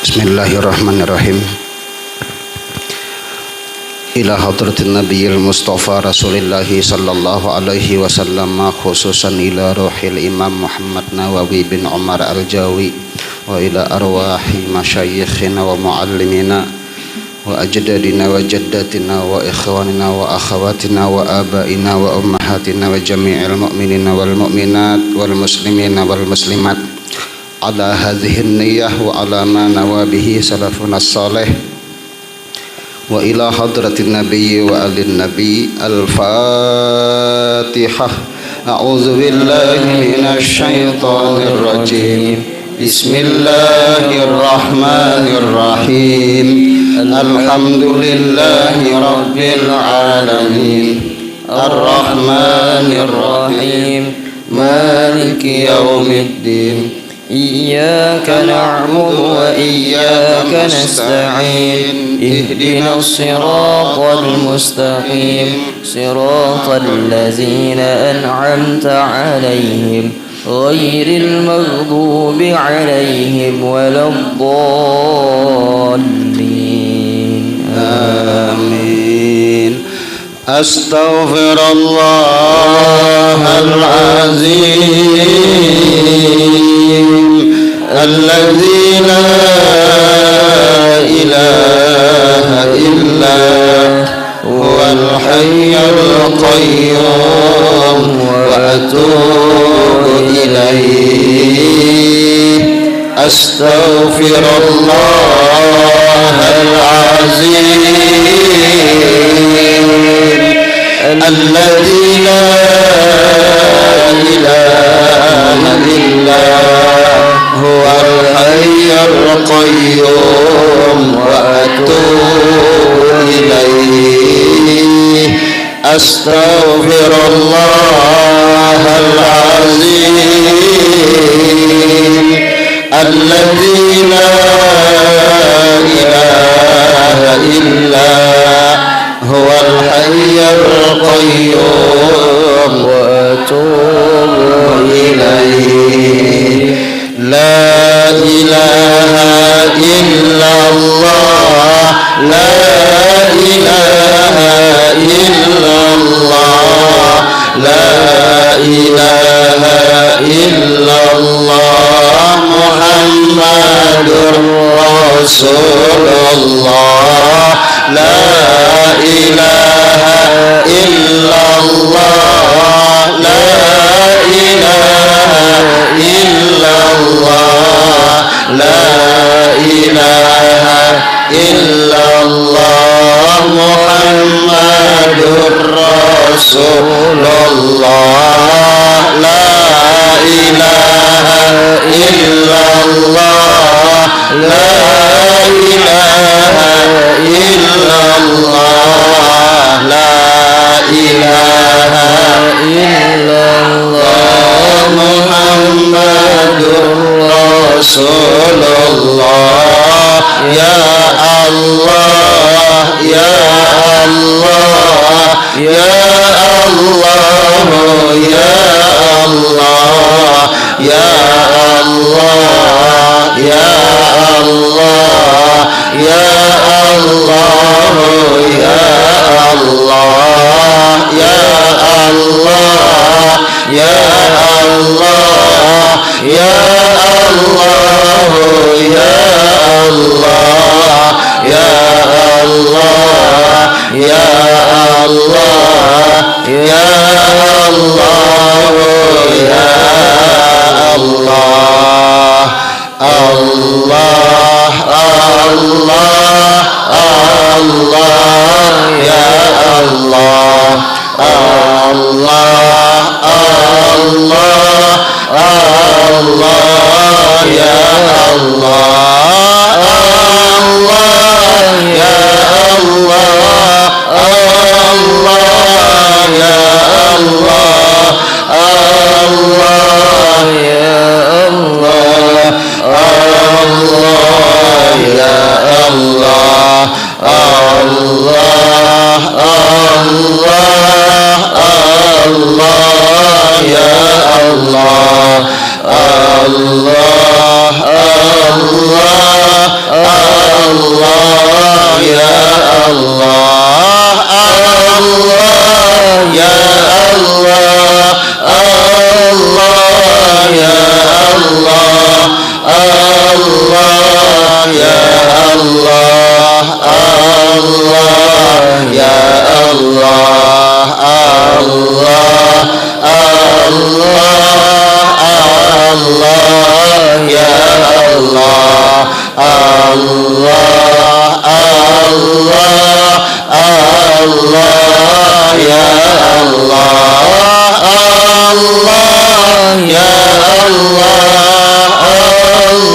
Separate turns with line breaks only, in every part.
Bismillahirrahmanirrahim. Ila hadratin nabiyil mustafa rasulillahi sallallahu alaihi wasallam, khususan ila ruhil imam Muhammad Nawawi bin Umar al-Jawi, wa ila arwahi masyayikhina wa muallimina wa ajdadina wa jaddatina wa ikhwanina wa akhawatina wa abaina wa ummahatina wa jami'il mu'minina wal mu'minat wal muslimina wal muslimat ala hadhihi niyyah wa ala ma nawa bihi salafuna salih wa ila hadratin nabiyyi wa alin nabi. Al-Fatihah. A'udzu billahi minasy syaithanir rajim. Bismillahirrahmanirrahim. Alhamdulillahi rabbil alamin. Ar-Rahmanir Rahim. Maliki yaumiddin. إياك نعبد وإياك نستعين اهدنا الصراط المستقيم صراط الذين أنعمت عليهم غير المغضوب عليهم ولا الضالين آمين. أستغفر الله العظيم الذي لا إله إلا هو الحي القيوم وأتوب إليه. أستغفر الله العظيم الذي لا إله إلا هو الحي القيوم وأتوب إليه. أستغفر الله العظيم الذي لا إله إلا هو الحي القيوم وأتوب إليه. لا إله إلا الله لا إله إلا الله لا إله إلا الله محمد رسول الله. لا إله إلا الله لا إله إلا الله لا إله إلا الله محمد رسول الله. لا إله إلا الله لا إله إلا الله لا إله إلا الله محمد رسول الله. يا الله يا الله يا الله يا الله يا الله يا الله يا الله يا الله يا الله يا الله يا الله يا الله يا الله يا الله يا الله يا الله. الله الله الله يا الله الله الله الله Allah, Allah, Allah, Allah, ya Allah, Allah, ya Allah, Allah, ya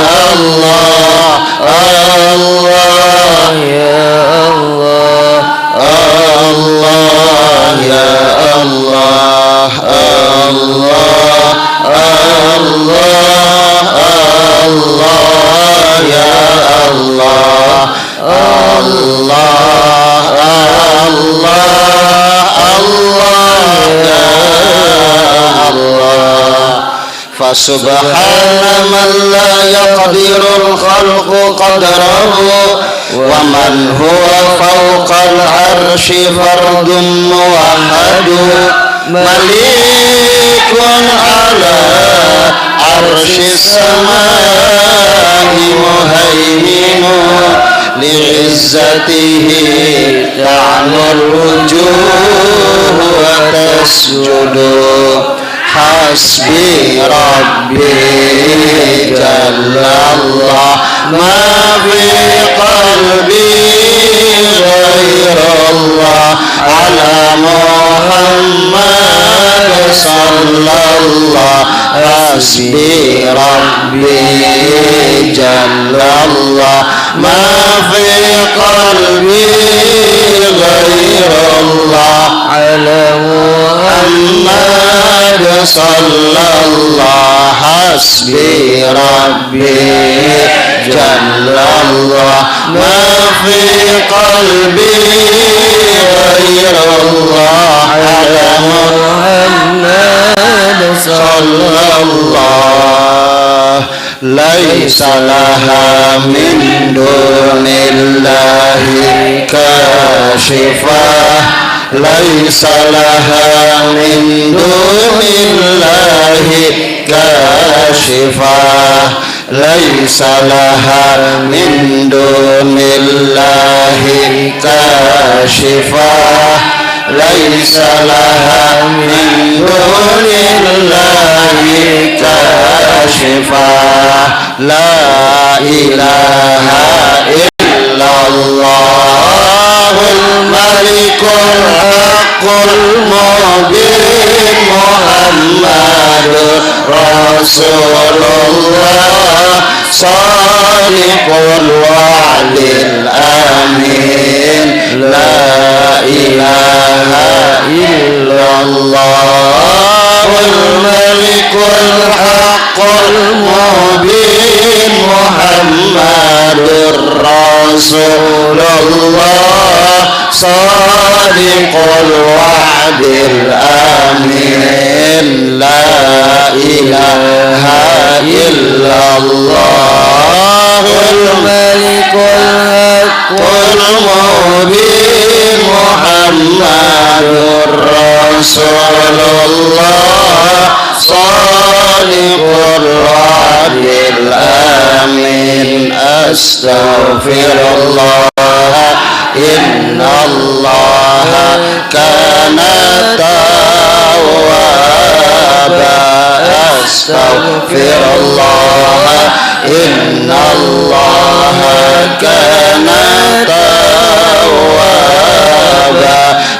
Allah, Allah, ya Allah, Allah, ya Allah, Allah, Allah, Allah, ya Allah, Allah, Allah, Allah, ya Allah. Fasubhana man la yaqdirul khalqu qadrahu wa man huwa fawqal arshi fardun muwahhadu malikun ala arshis samai muhaiminu li'izzatihi ta'nul wujuh wa tasjudu hasbi rabbi jallallah ma fi qalbi ghairallah ala muhammad sallallah hasbi rabbi jallallah ma fi qalbi ghairallah ala muhammad sallallah hasbi rabbi jallallah ma fi qalbi ghairallah ala muhammad sallallah laisa laha min dunillahi kashifah laisa laha min dunillahi kashifah laisa laha min dunillahi kashifah laisa laha min dunillahi kashifah la ilaha illallahul malikul haqqul mubin muhammadur rasulullah sadiqul wa'dil amin la ilaha illallahul malikul haqqul mubin muhammadur rasulullah sadiqul wa'dil amin la ilaha illallahul malikul haqqul mubin muhammadur rasulullah sadiqul wa'dil amin astaghfirullah innallaha kana tawwaba astaghfirullah innallaha kana tawwaba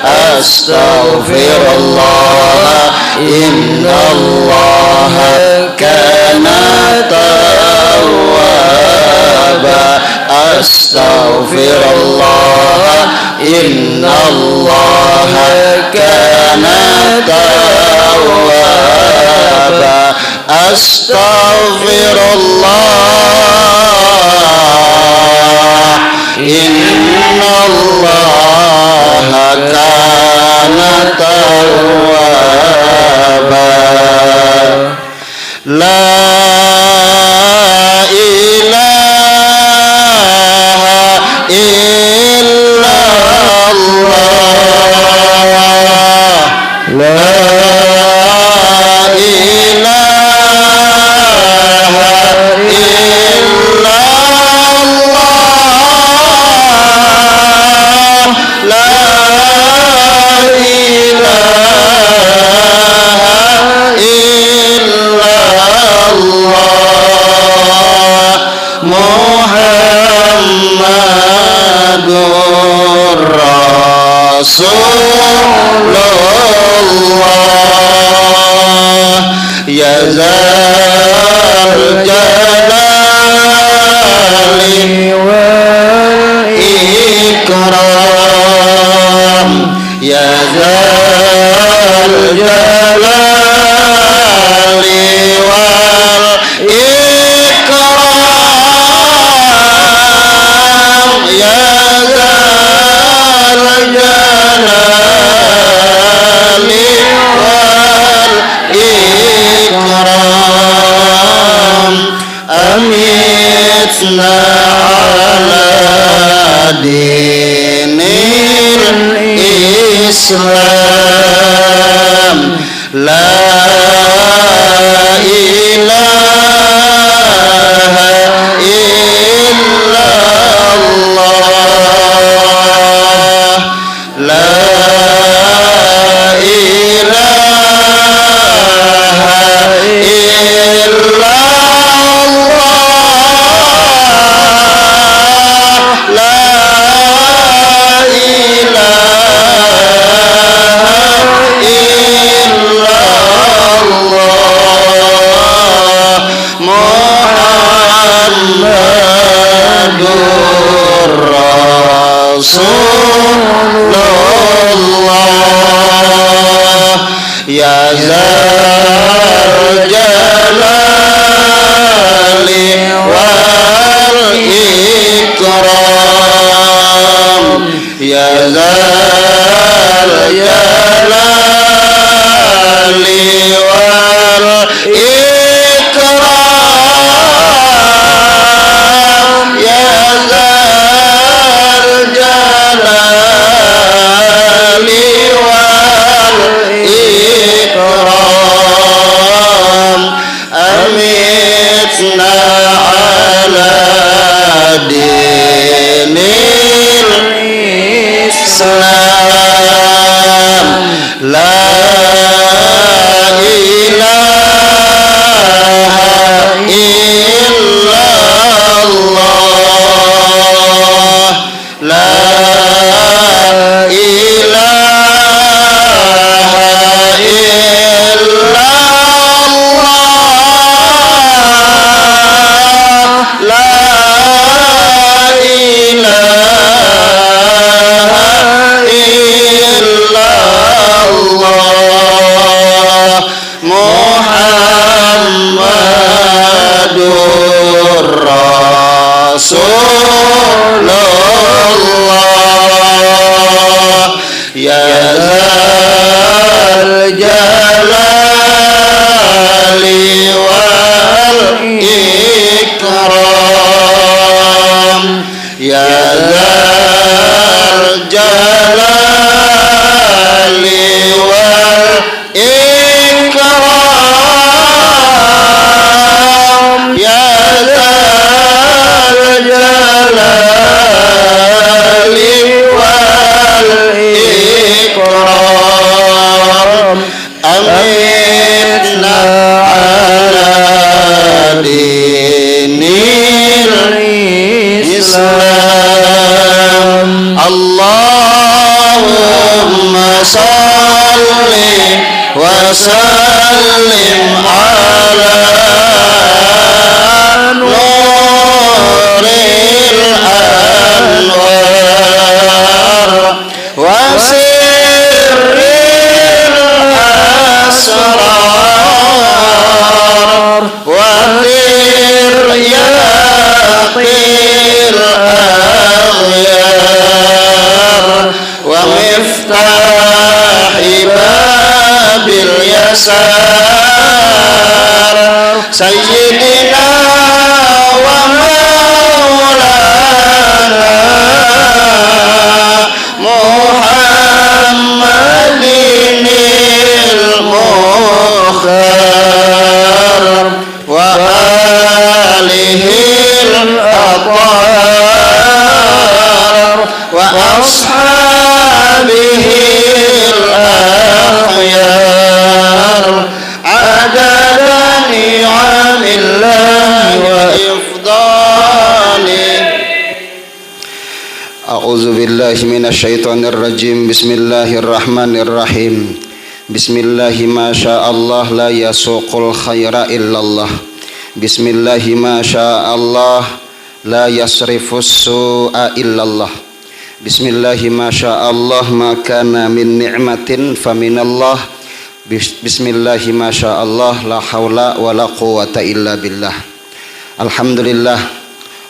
astaghfirullah innallaha kana tawwaba astaghfirullah innallaha kana tawwaba astaghfirullah innallaha kana tawwaba la ilaha illallah la Rasulullah ya zal jalali wal ikram ya zal jalali wal ikram ya zal jalali wal ikram amitna ala dinil Islam la ilaha illallah la ilaha illallah la Muhammadur Rasulullah ya zal jalali wal ikram ya zal jalali wal ikram ya zal jalali wal ikram amitna ala dinil Islam la ilaha illallah la ilaha illallah la ilaha illallah Muhammadur Rasulullah ya zal jalali wal ikram ya zal jalali wal ikram ya zal jalali wal ikram amitna ala dinil Islam Allahumma salli wa sallim ala nuril anwar wa sirril asrar wa tiryaqil aghyar wa miftahi babil yasar sayyidina wa maulana Muhammadinil mukhtar wa alihil athar wa ashabihil akhyar adada ni'amillah A'udzu billahi minasyaitonir rajim. Bismillahirrahmanirrahim. Bismillahi ma sya'allah la yasuqul khaira illallah. Bismillahi ma sya'allah la yasrifus su'a illallah. Bismillahi ma sya'allah ma kana min ni'matin faminallah. Bismillahi ma sya'allah la haula wa la quwata illa billah. Alhamdulillah.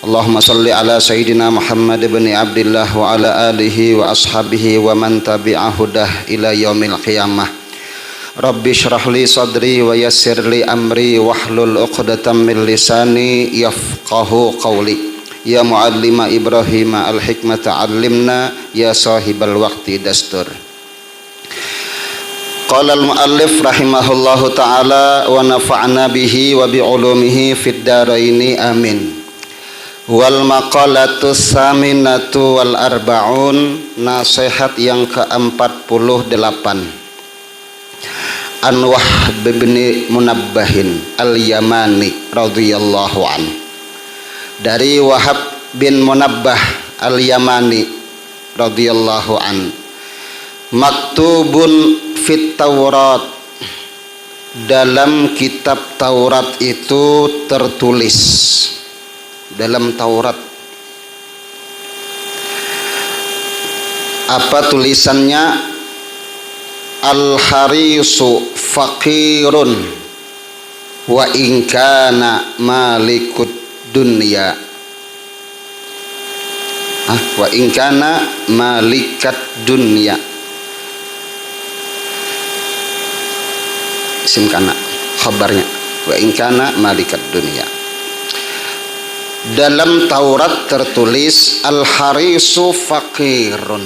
Allahumma salli ala Sayyidina Muhammad ibn Abdillah wa ala alihi wa ashabihi wa man tabi'ahudah ila yaumil qiyamah. Rabbi shrah li sadri wa yassir li amri wahlul 'uqdatam min lisani yafqahu qawli. Ya muallima Ibrahim al-hikmata 'allimna, ya sahibal waqti dastur. Qala al-muallif rahimahullahu ta'ala wa nafa'na bihi wa bi 'ulumihi fid dharaini amin. Wal maqalatus saminatu wal arba'un, nasihat yang ke-48. An Wahb bin Munabbahin al-Yamani radhiyallahu an. Dari Wahab bin Munabbah al-Yamani radhiyallahu an. Maktubun fit Taurat, dalam kitab Taurat itu tertulis. Dalam Taurat apa tulisannya? Al-harisu faqirun wa in kana malikud dunya. Wa in kana malikat dunya. Isim kana khabarnya wa in kana malikat dunya. Dalam Taurat tertulis al-harisu faqirun,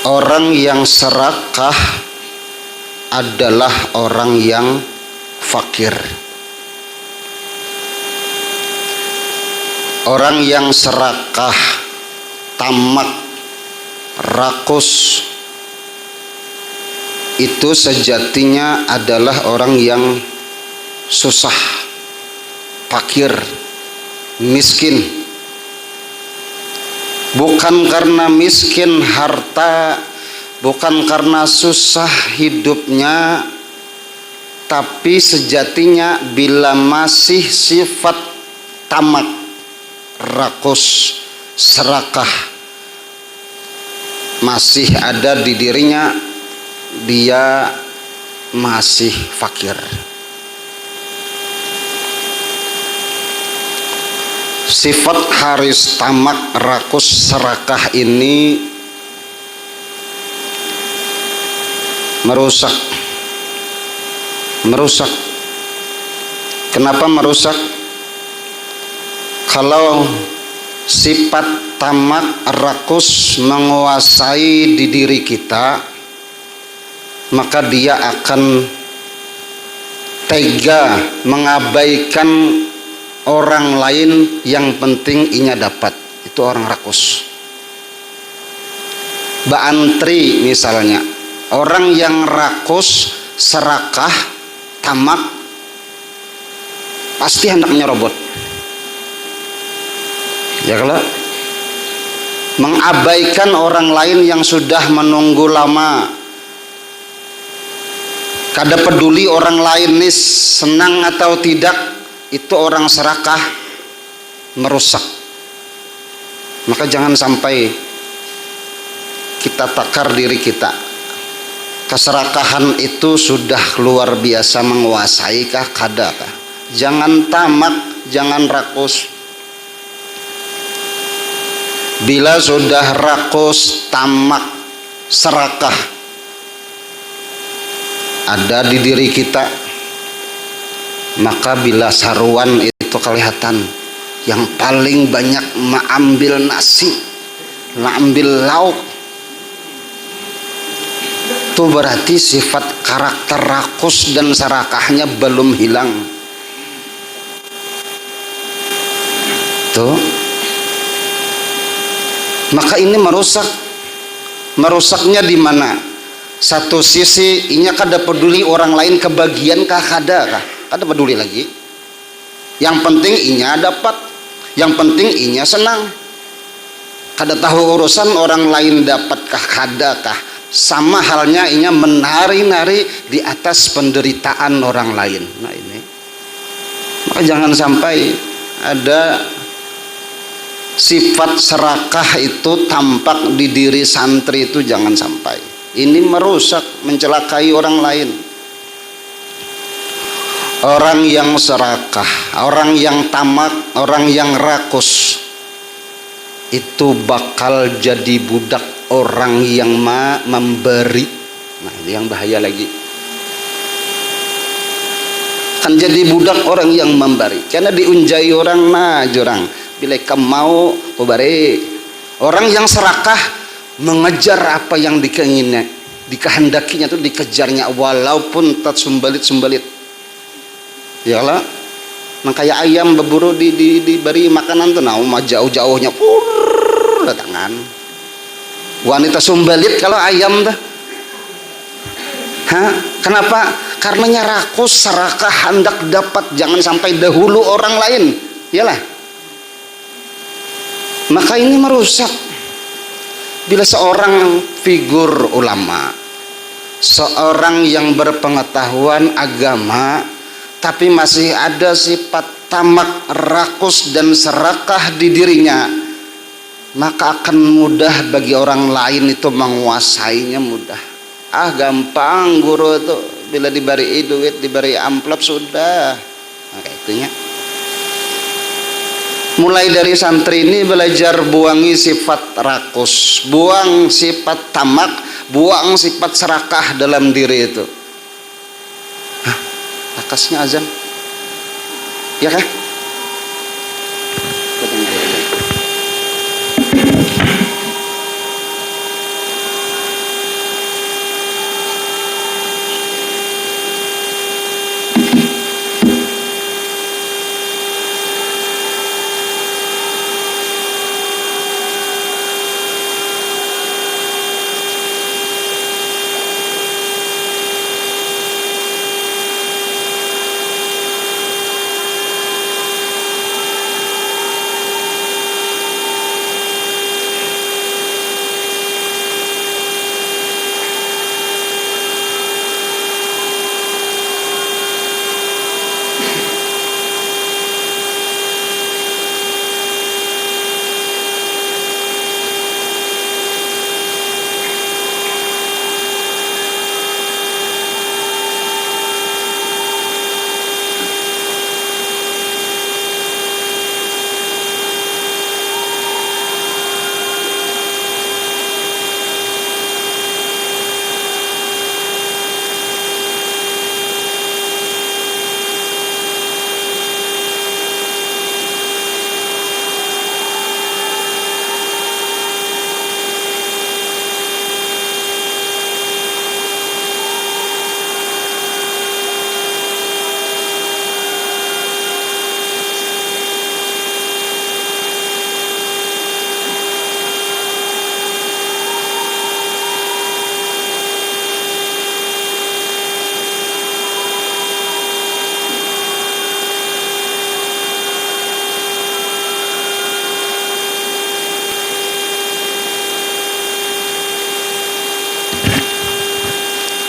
orang yang serakah adalah orang yang fakir. Orang yang serakah, tamak, rakus, itu sejatinya adalah orang yang susah, fakir, miskin. Bukan karena miskin harta, bukan karena susah hidupnya, tapi sejatinya bila masih sifat tamak, rakus, serakah masih ada di dirinya, dia masih fakir. Sifat haris, tamak, rakus, serakah ini merusak. Kenapa merusak? Kalau sifat tamak, rakus menguasai di diri kita, maka dia akan tega mengabaikan orang lain, yang penting inya dapat. Itu orang rakus. Baantri misalnya, orang yang rakus, serakah, tamak, pasti hendak menyerobot. Ya, kalau mengabaikan orang lain yang sudah menunggu lama, kada peduli orang lain nih senang atau tidak, itu orang serakah, merusak. Maka jangan sampai kita takar diri kita. Keserakahan itu sudah luar biasa menguasai kah? Kada kah? Jangan tamak, jangan rakus. Bila sudah rakus, tamak, serakah ada di diri kita, maka bila saruan itu kelihatan, yang paling banyak mengambil nasi, mengambil lauk, itu berarti sifat karakter rakus dan serakahnya belum hilang. Tuh, maka ini merusak. Merusaknya di mana? Satu sisi inya kada peduli orang lain kebagian kah, kada kah? Kada peduli lagi. Yang penting inya dapat, yang penting inya senang. kada tahu urusan orang lain dapatkah kadakah, sama halnya inya menari-nari di atas penderitaan orang lain. Nah ini maka jangan sampai ada sifat serakah itu tampak di diri santri itu, jangan sampai. Ini merusak, mencelakai orang lain. Orang yang serakah, orang yang tamak, orang yang rakus itu bakal jadi budak orang yang memberi. Nah ini yang bahaya lagi, kan jadi budak orang yang memberi karena diunjai orang. Nah jurang bila kamu mau kubari. Orang yang serakah mengejar apa yang dikeinginnya, dikehendakinya itu dikejarnya walaupun tak sumbalit ya lah. Nah kayak ayam berburu diberi makanan tuh, nah jauh-jauhnya datangan. Wanita sumbalit kalau ayam dah. Kenapa? Karenanya rakus, serakah, hendak dapat, jangan sampai dahulu orang lain. Iyalah. Maka ini merusak. Bila seorang figur ulama, seorang yang berpengetahuan agama, tapi masih ada sifat tamak, rakus dan serakah di dirinya, maka akan mudah bagi orang lain itu menguasainya, mudah. Gampang guru itu bila diberi duit, diberi amplop sudah. Maka itunya. Mulai dari santri ini belajar buangi sifat rakus, buang sifat tamak, buang sifat serakah dalam diri itu. Akasnya azan ya kan?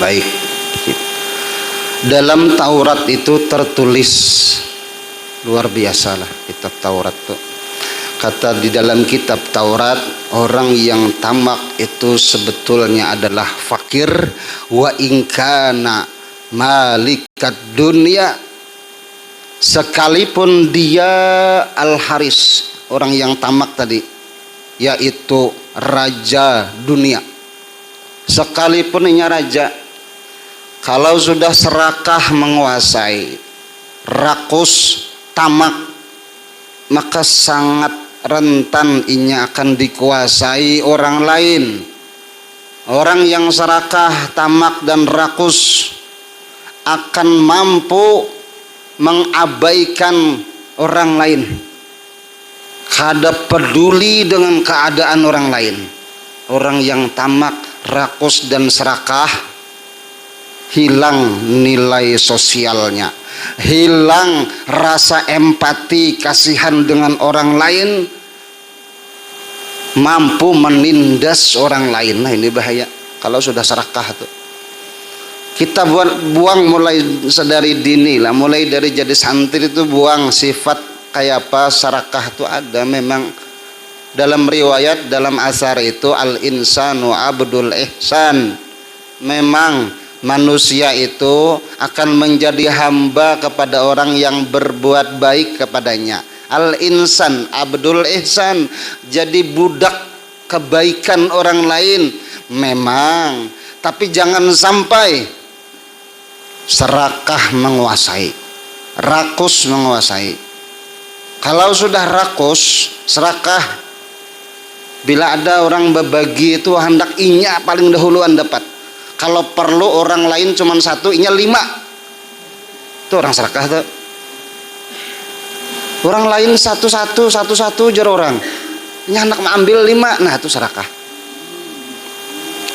Baik. Dalam Taurat itu tertulis luar biasa lah kitab Taurat tuh. Kata di dalam kitab Taurat, orang yang tamak itu sebetulnya adalah fakir, wa ingkana malikat dunia, sekalipun dia al-haris, orang yang tamak tadi, yaitu raja dunia. Sekalipun ini raja, kalau sudah serakah menguasai, rakus, tamak, maka sangat rentan inya akan dikuasai orang lain. Orang yang serakah, tamak dan rakus akan mampu mengabaikan orang lain, kada peduli dengan keadaan orang lain. Orang yang tamak, rakus dan serakah, hilang nilai sosialnya, hilang rasa empati, kasihan dengan orang lain, mampu menindas orang lain. Nah ini bahaya kalau sudah serakah tuh. Kita buang mulai dari dini lah, mulai dari jadi santri itu buang sifat kayak apa serakah itu ada. Memang dalam riwayat, dalam asar itu al insanu abdul ihsan, memang manusia itu akan menjadi hamba kepada orang yang berbuat baik kepadanya. Al insan abdul ihsan, jadi budak kebaikan orang lain memang, tapi jangan sampai serakah menguasai, rakus menguasai. Kalau sudah rakus, serakah, bila ada orang berbagi itu hendak inya paling dahuluan dapat. Kalau perlu orang lain cuma satu, inya 5. Itu orang serakah tuh. Orang lain satu-satu jar orang. Inya hendak mengambil 5, nah itu serakah.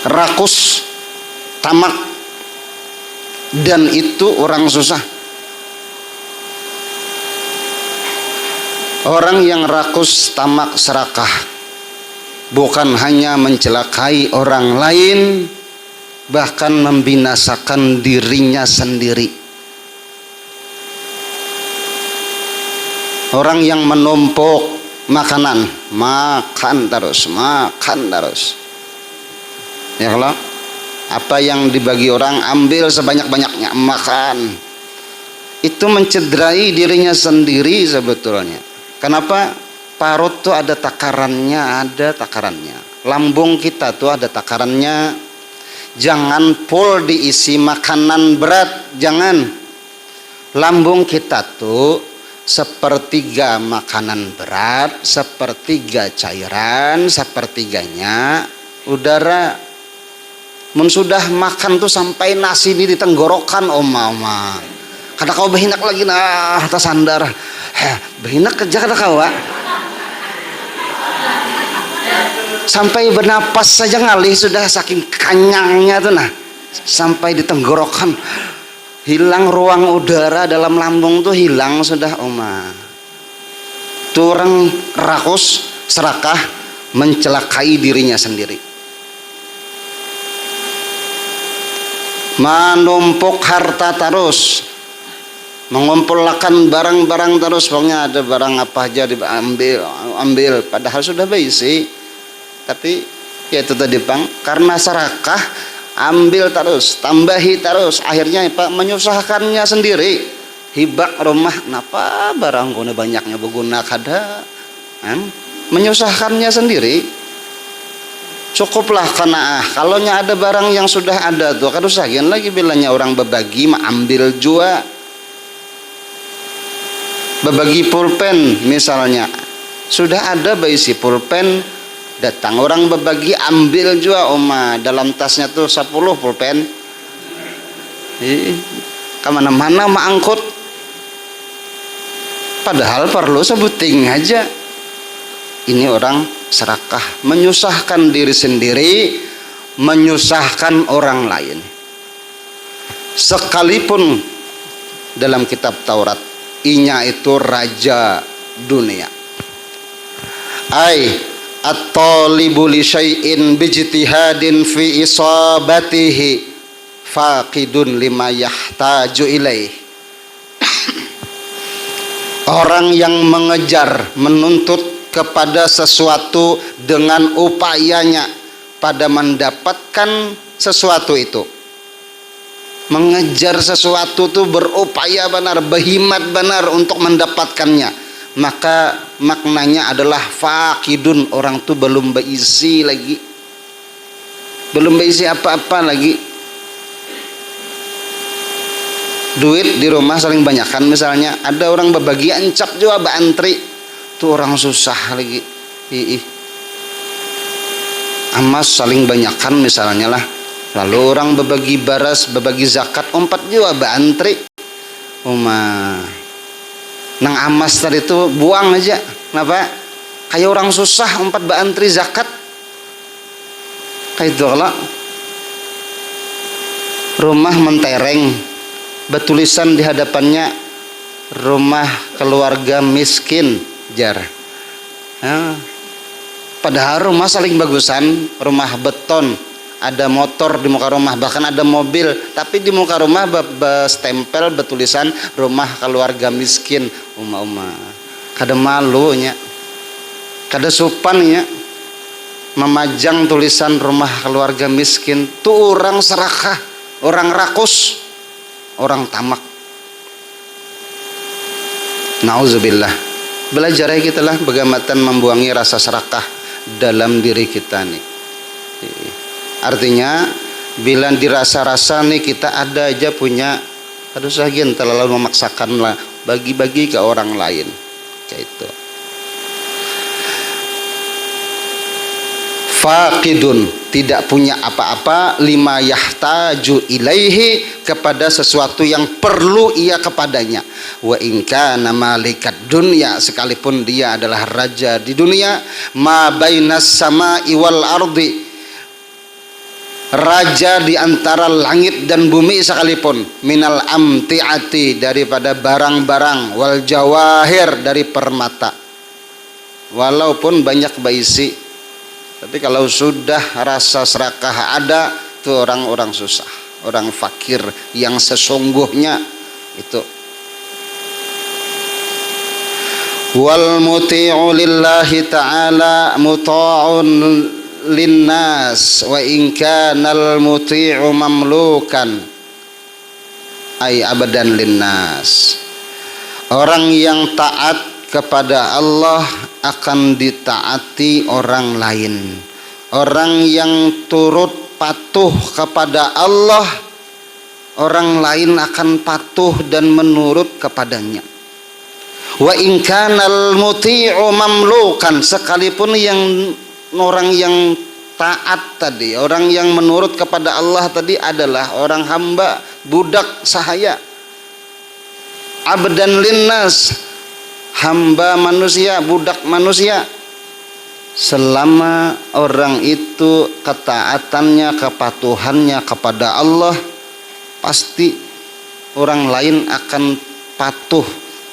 Rakus, tamak, dan itu orang susah. Orang yang rakus, tamak, serakah bukan hanya mencelakai orang lain, bahkan membinasakan dirinya sendiri. Orang yang menumpuk makanan, makan terus. Ya kalau apa yang dibagi orang ambil sebanyak-banyaknya, makan. Itu mencederai dirinya sendiri sebetulnya. Kenapa? Parut tuh ada takarannya, lambung kita tuh ada takarannya. Jangan full diisi makanan berat, jangan. Lambung kita tuh sepertiga makanan berat, sepertiga cairan, sepertiganya udara. Mun sudah makan tuh sampai nasi ini di tenggorokan oma. Kada kau behinak lagi nah atas sandar. Behinak kerja kada kau. Sampai bernapas saja ngalih sudah saking kanyangnya tuh nah. Sampai di tenggorokan. Hilang ruang udara dalam lambung tuh hilang sudah oma. Tuh orang rakus, serakah, mencelakai dirinya sendiri. Menumpuk harta terus, mengumpulkan barang-barang terus, pokoknya ada barang apa aja diambil, padahal sudah berisi. Tapi ya itu tadi Bang, karena serakah ambil terus, tambahi terus, akhirnya Pak menyusahkannya sendiri. Hibak rumah, kenapa barang guna banyaknya berguna kada, menyusahkannya sendiri. Cukuplah karena kalau ada barang yang sudah ada tuh kan usahakan lagi bilanya orang berbagi ambil jua. Berbagi pulpen misalnya sudah ada berisi pulpen, datang orang berbagi ambil jua oma, dalam tasnya tuh 10 pulpen. Kemana-mana mangkut, padahal perlu sebuting aja. Ini orang serakah, menyusahkan diri sendiri, menyusahkan orang lain. Sekalipun dalam kitab Taurat, inya itu raja dunia. Ai at-talibu li syai'in bijtihadin fi isabatihi faqidun lima yahtaju ilaih. Orang yang mengejar, menuntut kepada sesuatu dengan upayanya pada mendapatkan sesuatu itu. Mengejar sesuatu itu berupaya benar, berhimat benar untuk mendapatkannya. Maka maknanya adalah faqidun, orang itu belum berisi lagi. Belum berisi apa-apa lagi. Duit di rumah saling banyakkan misalnya, ada orang berbagi ancap juga antri. Itu orang susah lagi. Amas saling banyakkan misalnya lah. Lalu orang berbagi baras, berbagi zakat, 4 juga beantri. Nang amas tadi itu buang aja. Kenapa? Kayak orang susah 4 beantri zakat. Kayak itu kalau rumah mentereng, betulisan di hadapannya rumah keluarga miskin jar. Padahal rumah saling bagusan, rumah beton, ada motor di muka rumah, bahkan ada mobil, tapi di muka rumah stempel bertulisan rumah keluarga miskin. Uma kada malunya, kada sopannya memajang tulisan rumah keluarga miskin. Tuh orang serakah, orang rakus, orang tamak. Nauzubillah. Belajar ya kita lah bagaimana membuangi rasa serakah dalam diri kita nih. Artinya bila dirasa-rasa nih kita ada aja punya, aduh sebagian terlalu memaksakan lah bagi-bagi ke orang lain kayak itu. Faqidun, tidak punya apa-apa, lima yahtaju ilaihi, kepada sesuatu yang perlu ia kepadanya. Wa in kana malikat dunya, sekalipun dia adalah raja di dunia, ma bainas sama'i wal ardi, raja di antara langit dan bumi sekalipun, minal amti'ati, daripada barang-barang, wal jawahir, dari permata, walaupun banyak baisi. Tapi kalau sudah rasa serakah ada, itu orang-orang susah, orang fakir yang sesungguhnya itu. Wal muti'u lillahi ta'ala muta'un linnas wa in kana al muti'u mamlukan ay abadan linnas. Orang yang taat kepada Allah akan ditaati orang lain. Orang yang turut patuh kepada Allah, orang lain akan patuh dan menurut kepadanya. Wa in kanal muti'u mamlukan, sekalipun yang orang yang taat tadi, orang yang menurut kepada Allah tadi adalah orang hamba, budak sahaya, abdan linnas, hamba manusia, budak manusia. Selama orang itu ketaatannya, kepatuhannya kepada Allah, pasti orang lain akan patuh,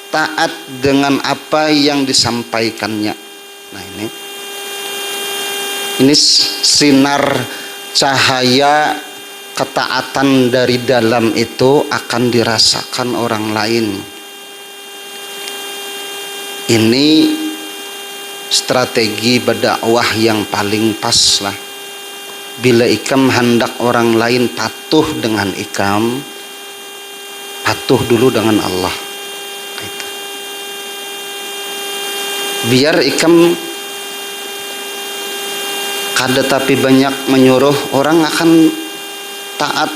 taat dengan apa yang disampaikannya. Nah ini sinar cahaya ketaatan dari dalam itu akan dirasakan orang lain. Ini strategi berdakwah yang paling pas lah. Bila ikam hendak orang lain patuh dengan ikam, patuh dulu dengan Allah. Biar ikam kada tapi banyak menyuruh, orang akan taat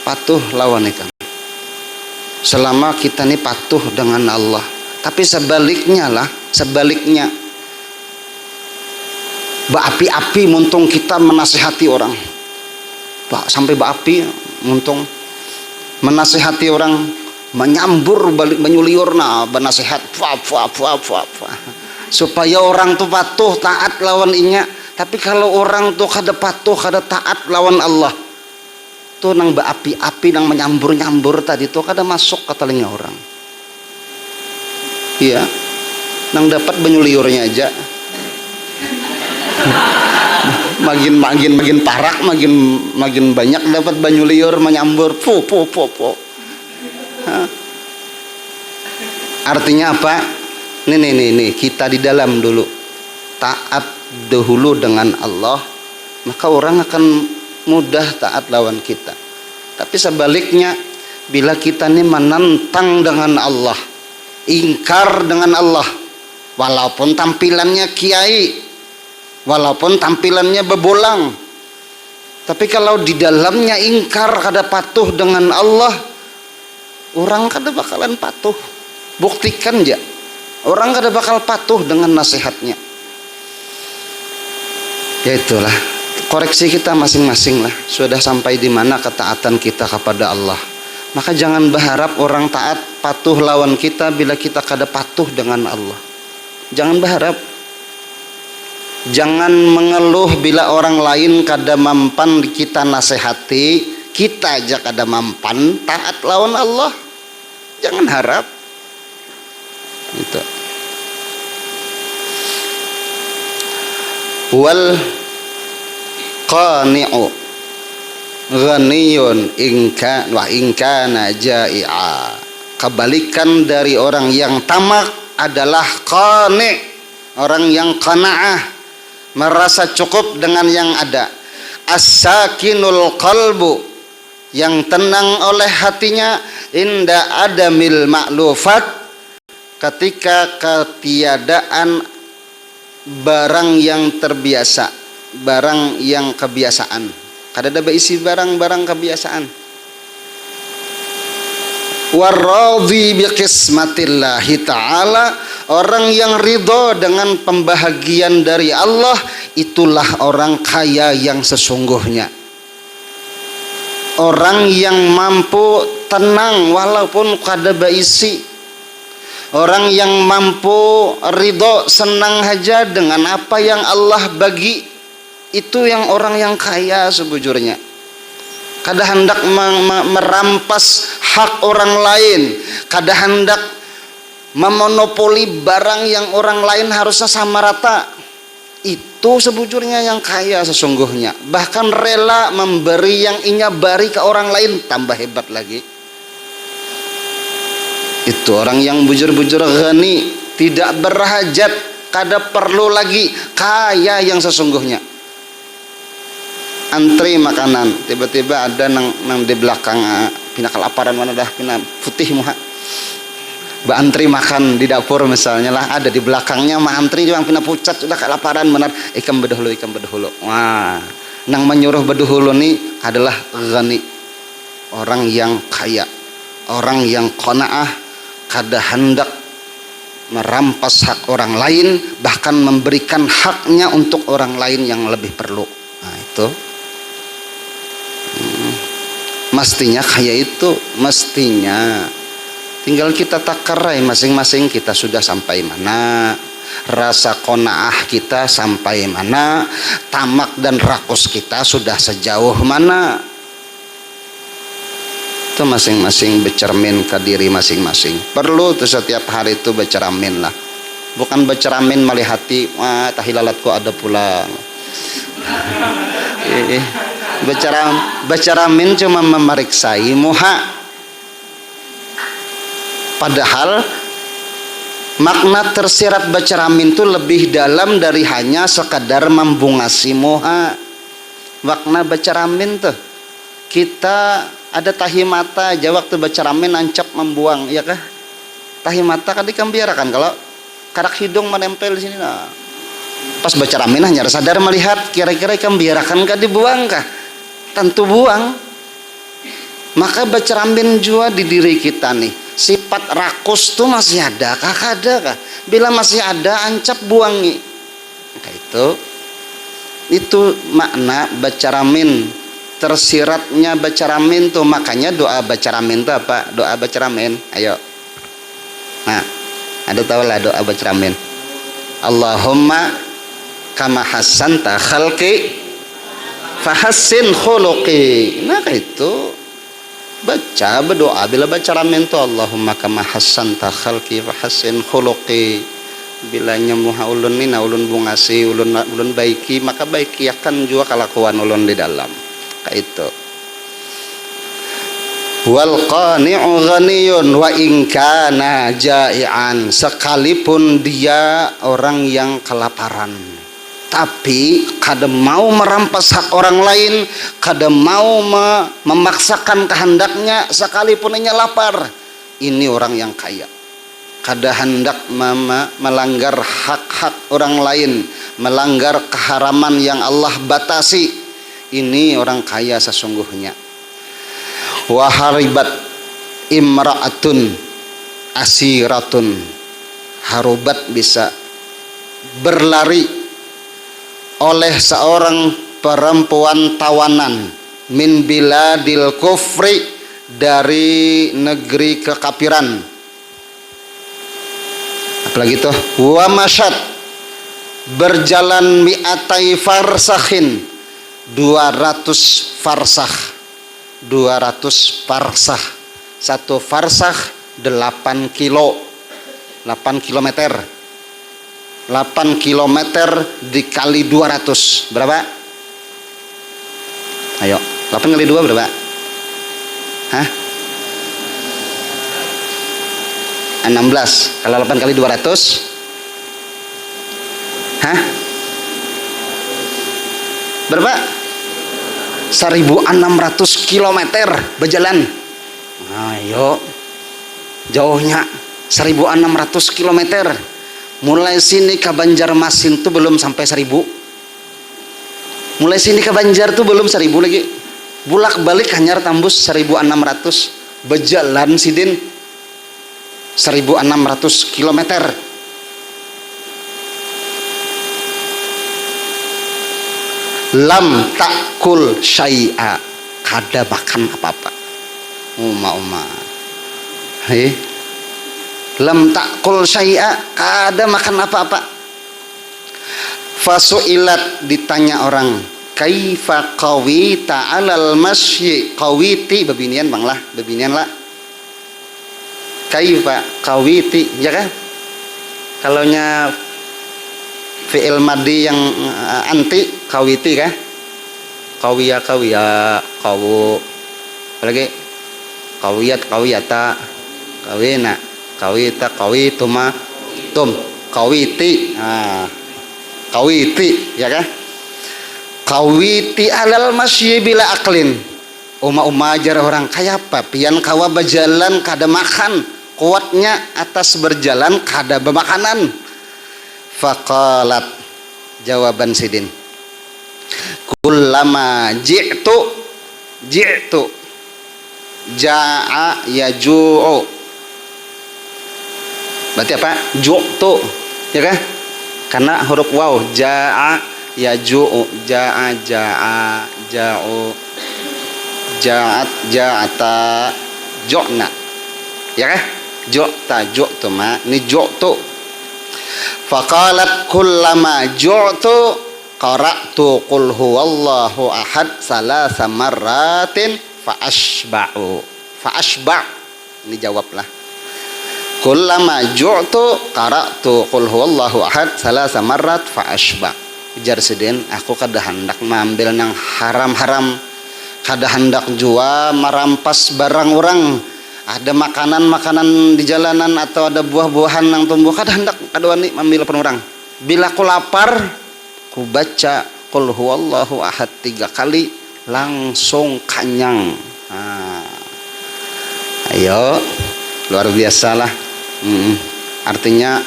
patuh lawan ikam. Selama kita ini patuh dengan Allah. Tapi sebaliknya lah, sebaliknya berapi-api muntung kita menasihati orang, sampai berapi muntung menasihati orang, menyambur balik menyuliur nah benasihat supaya orang tuh patuh taat lawan inya. Tapi kalau orang tuh kada patuh kada taat lawan Allah, tuh nang berapi-api nang menyambur-nyambur tadi tuh kada masuk ke telinga orang. Iya, nang dapat benyuliurnya aja. makin parak, makin banyak dapat benyuliur menyambur. Artinya apa? Nih, kita di dalam dulu taat dahulu dengan Allah, maka orang akan mudah taat lawan kita. Tapi sebaliknya, bila kita nih menentang dengan Allah, ingkar dengan Allah, walaupun tampilannya kiai, walaupun tampilannya bebolang, tapi kalau di dalamnya ingkar kada patuh dengan Allah, orang kada bakalan patuh. Buktikan ya, orang kada bakal patuh dengan nasihatnya. Ya itulah, koreksi kita masing-masing lah, sudah sampai di mana ketaatan kita kepada Allah. Maka jangan berharap orang taat patuh lawan kita bila kita kada patuh dengan Allah. Jangan berharap. Jangan mengeluh bila orang lain kada mampan kita nasihati, kita aja kada mampan taat lawan Allah. Jangan harap. Itu. Wal qani'u ghaniyun wa in kana jai'a. Kebalikan dari orang yang tamak adalah qani', orang yang qanaah, merasa cukup dengan yang ada. As-sakinul qalbu, yang tenang oleh hatinya, inda adamil ma'lufat, ketika ketiadaan barang yang terbiasa, barang yang kebiasaan. Kadada isi barang-barang kebiasaan. Waradhi biqismatillahi ta'ala, orang yang ridho dengan pembahagian dari Allah, itulah orang kaya yang sesungguhnya. Orang yang mampu tenang walaupun kada baisi. Orang yang mampu ridho, senang saja dengan apa yang Allah bagi, itu yang orang yang kaya sebujurnya. Kada hendak merampas hak orang lain, kada hendak memonopoli barang yang orang lain harusnya sama rata. Itu sebujurnya yang kaya sesungguhnya. Bahkan rela memberi yang inya bari ke orang lain, tambah hebat lagi. Itu orang yang bujur-bujur ghani, tidak berhajat, kada perlu lagi, kaya yang sesungguhnya. Antri makanan, tiba-tiba ada nang di belakang pina kelaparan, mana dah pina putih muha, ba antri makan di dapur misalnya lah, ada di belakangnya mah antri cuma pina pucat, sudah kelaparan benar, ikam bedahulu. Wah, nang menyuruh bedahulu ni adalah ghani, orang yang kaya, orang yang qanaah, kada hendak merampas hak orang lain, bahkan memberikan haknya untuk orang lain yang lebih perlu. Nah itu mestinya kaya itu, mestinya tinggal kita takarai masing-masing kita sudah sampai mana, rasa qanaah kita sampai mana, tamak dan rakus kita sudah sejauh mana. Itu masing-masing bercermin ke diri masing-masing. Perlu tuh setiap hari itu bercermin lah, bukan bercermin melihat hati, wah tahilalatku ada pula. Bercermin cuma memeriksai muha, padahal makna tersirat bercermin itu lebih dalam dari hanya sekadar membungasi muha. Makna bercermin tuh, kita ada tahi mata aja waktu bercermin ancap membuang, ya kah? Tahi mata kan dikambiarakan, kalau karak hidung menempel di sini, nah pas bercermin hanya sadar melihat, kira-kira ikan biarkan kah dibuang kah? Tentu buang. Maka bercermin juga di diri kita nih, sifat rakus tuh masih ada kah? Kada kah? Bila masih ada, ancap buangi. Maka itu makna bercermin, tersiratnya bercermin tuh. Makanya doa bercermin tuh apa? Doa bercermin, ayo. Nah, ada tahu lah doa bercermin. Allahumma kama hasanta khalqi fahassin khuluqi. Nah itu baca berdoa bila baca ramen tu, Allahumma kama hasanta khalqi fahassin khuluqi. Bila nyemuha ulun ni na ulun bungasi, ulun baiki, maka baiki akan juga kelakuan ulun di dalam. Kayak itu. Wal qani'u ghaniyun wa in kana ja'ian, sekalipun dia orang yang kelaparan, tapi kada mau merampas hak orang lain, kada mau memaksakan kehendaknya sekalipun ia lapar. Ini orang yang kaya, kada hendak melanggar hak-hak orang lain, melanggar keharaman yang Allah batasi. Ini orang kaya sesungguhnya. Waharibat imra'atun asiratun, harubat bisa berlari oleh seorang perempuan tawanan, min biladil kufri, dari negeri kekafiran. Apalagi tuh, wa masyad, berjalan mi'atai farsakhin, 200 farsakh. 200 farsakh, satu farsakh 8 kilo, 8 kilometer. 8 kilometer dikali 200 berapa? Ayo, 8 kali 2 berapa? Hah? 16. Kalau 8 kali 200? Hah? Berapa? 1600 kilometer berjalan. Ayo. Jauhnya 1600 kilometer. Mulai sini ke Banjarmasin tuh belum sampai 1000. Mulai sini ke Banjar tuh belum 1000 lagi. Bulak balik hanya tembus 1600. Berjalan sidin 1600 kilometer. Lam takul syai'a, kada makan apa-apa. Uma. Hei. Lam takul syai'a, kada makan apa-apa. Fasu'ilat, ditanya orang, kaifa qawita 'alal masyi? Qawiti babinian banglah, babinian lah. Kaifa qawiti, ya kan? Kalaunya fi'il madi yang anti kawiti kah? Kawiya kawu. Apalagi kawiyata kawina kawita kawituma tum kawiti. Kawiti ya kah? Kawiti alal masyi bila aklin. Uma ajar orang kayak apa? Pian kawa berjalan kada makan, kuatnya atas berjalan kada bermakanan. Faqalat, jawaban sidin, kullama ji'tu ja'a yaju'u. Berarti apa? Ju'tu ya kan? Karena huruf waw. Ja'a yaju'u, ja'a ja'u, ja'ata ju'na ya kan? Ju'tu ma, ini ju'tu. Faqalat kullama ju'tu qara'tu qul huwallahu ahad salasa marratin fa ashba'. Ini jawablah. Kullama ju'tu qara'tu qul huwallahu ahad salasa marrat fa ashba'. Ujar sidin, aku kada hendak mengambil nang haram-haram, kada hendak jua merampas barang orang. Ada makanan di jalanan atau ada buah-buahan yang tumbuh, kada hendak kada wani ambil pun orang. Bila aku lapar, ku baca qul huwallahu ahad 3 kali langsung kenyang. Ayo, luar biasalah. Artinya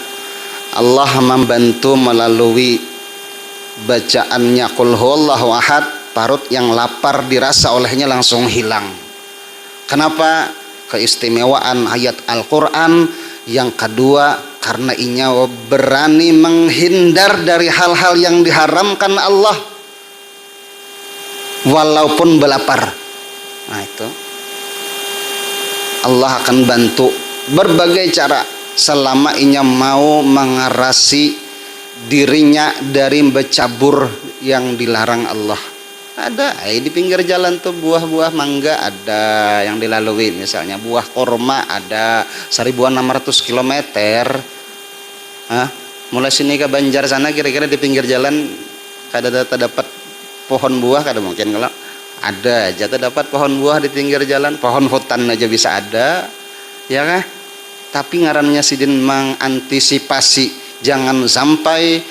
Allah membantu melalui bacaannya qul huwallahu ahad, parut yang lapar dirasa olehnya langsung hilang. Kenapa? Keistimewaan ayat Al-Quran. Yang kedua, karena inya berani menghindar dari hal-hal yang diharamkan Allah walaupun belapar. Nah itu Allah akan bantu berbagai cara selama inya mau mengarasi dirinya dari bercabur yang dilarang Allah. Ada di pinggir jalan tuh buah-buah mangga ada yang dilalui, misalnya buah korma ada 1600 kilometer. Mulai sini ke Banjar sana kira-kira di pinggir jalan kada dapat pohon buah, kada mungkin. Kalau ada aja dapat pohon buah di pinggir jalan, pohon hutan aja bisa ada ya kah? Tapi ngarannya sidin mengantisipasi jangan sampai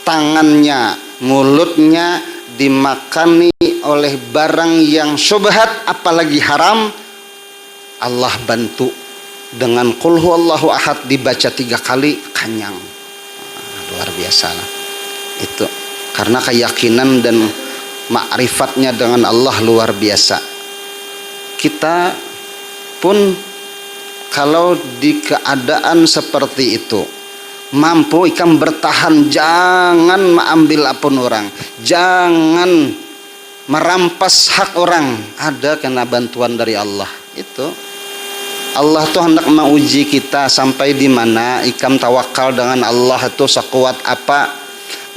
tangannya, mulutnya dimakani oleh barang yang syubhat apalagi haram. Allah bantu dengan qul huwallahu ahad dibaca 3 kali kenyang. Luar biasa lah itu, karena keyakinan dan ma'rifatnya dengan Allah luar biasa. Kita pun kalau di keadaan seperti itu mampu ikan bertahan, jangan mengambil apun orang, jangan merampas hak orang, ada kena bantuan dari Allah. Itu Allah tuh hendak menguji kita sampai di mana ikam tawakal dengan Allah itu sekuat apa,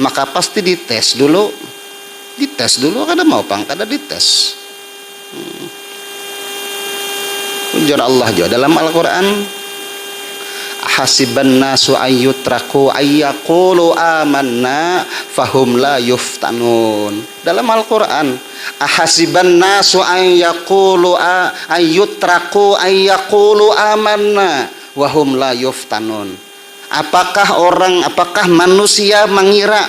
maka pasti dites dulu kada mau pang kada dites. Ujar Allah juga dalam Al-Quran, ahasiban nasu ayyutraku ayyaqulu amanna fahum la yuftanun. Dalam Al-Qur'an, ahasiban nasu ayyaqulu ayyutraku ayyaqulu amanna wahum la yuftanun. Apakah manusia mengira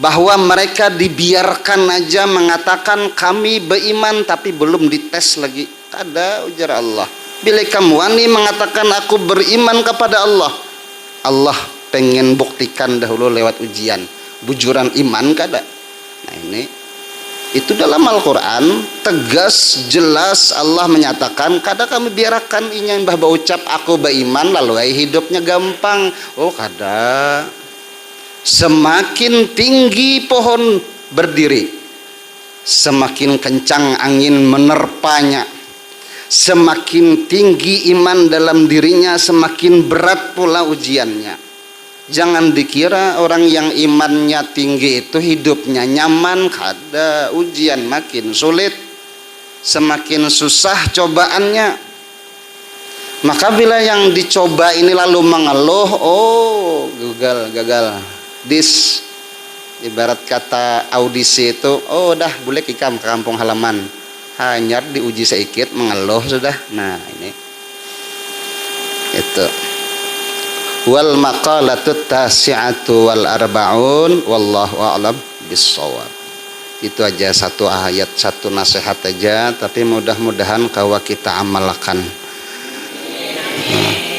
bahwa mereka dibiarkan aja mengatakan kami beriman tapi belum dites lagi? Kada, ujar Allah. Bila kamu wani mengatakan aku beriman kepada Allah, Allah pengen buktikan dahulu lewat ujian bujuran iman kada. Nah ini itu dalam Al-Quran tegas jelas Allah menyatakan kada kami biarkan inyang bah ucap aku beriman lalu hidupnya gampang. Oh kada. Semakin tinggi pohon berdiri, semakin kencang angin menerpanya. Semakin tinggi iman dalam dirinya, semakin berat pula ujiannya. Jangan dikira orang yang imannya tinggi itu hidupnya nyaman, kada. Ujian makin sulit, semakin susah cobaannya. Maka bila yang dicoba ini lalu mengeluh, oh gagal. Ibarat kata audisi itu, oh dah boleh ikam ke kampung halaman, hanya diuji sedikit mengeluh sudah. Nah ini itu wal maqalatut tasi'atu wal arba'un wallahu a'lam bissawab. Itu aja satu ayat, satu nasihat aja, tapi mudah-mudahan kawa kita amalkan.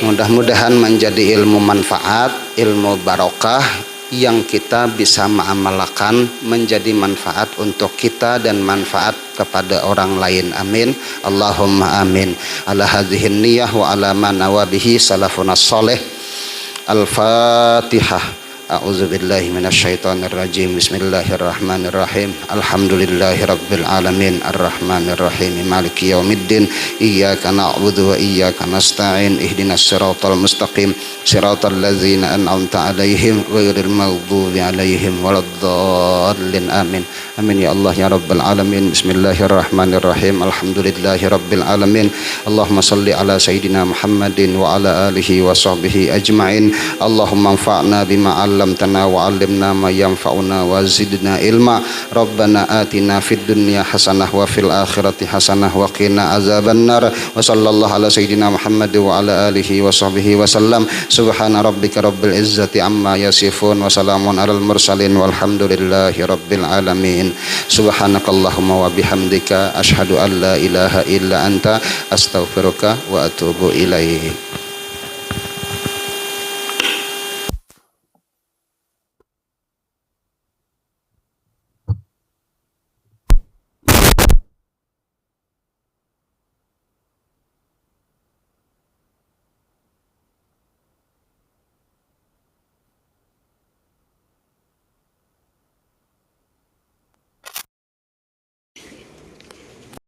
Mudah-mudahan menjadi ilmu manfaat, ilmu barokah yang kita bisa mengamalkan menjadi manfaat untuk kita dan manfaat kepada orang lain. Amin. Allahumma amin. Ala hadhihi niyyah wa ala ma nawabihi salafuna shalih. Al-Fatihah. A'udzu billahi minasyaitonir rajim. Bismillahirrahmanirrahim. Alhamdulillahirabbil alamin arrahmanir rahim maliki yaumiddin. Iyyaka na'budu wa iyyaka nasta'in. Ihdinas siratal mustaqim. Siratal ladzina an'amta 'alaihim ghairil maghdubi 'alaihim waladdallin. Amin. Amin ya Allah ya rabbal alamin. Bismillahirrahmanirrahim. Alhamdulillahirabbil alamin. Allahumma shalli ala sayidina Muhammadin wa ala alihi wa sahbihi ajmain. Allahumma anfa'na bima 'allamtana wa 'allimna ma yanfa'una wa zidna ilma. Rabbana atina fid dunya hasanah wa fil akhirati hasanah wa qina azabannar. Wa sallallahu ala sayidina Muhammad wa ala alihi wa sahbihi wa sallam. Subhana rabbika rabbil izzati amma yasifun wa salamun alal mursalin walhamdulillahi rabbil alamin. Subhanakallahumma wa bihamdika asyhadu an la ilaha illa anta astaghfiruka wa atubu ilaik.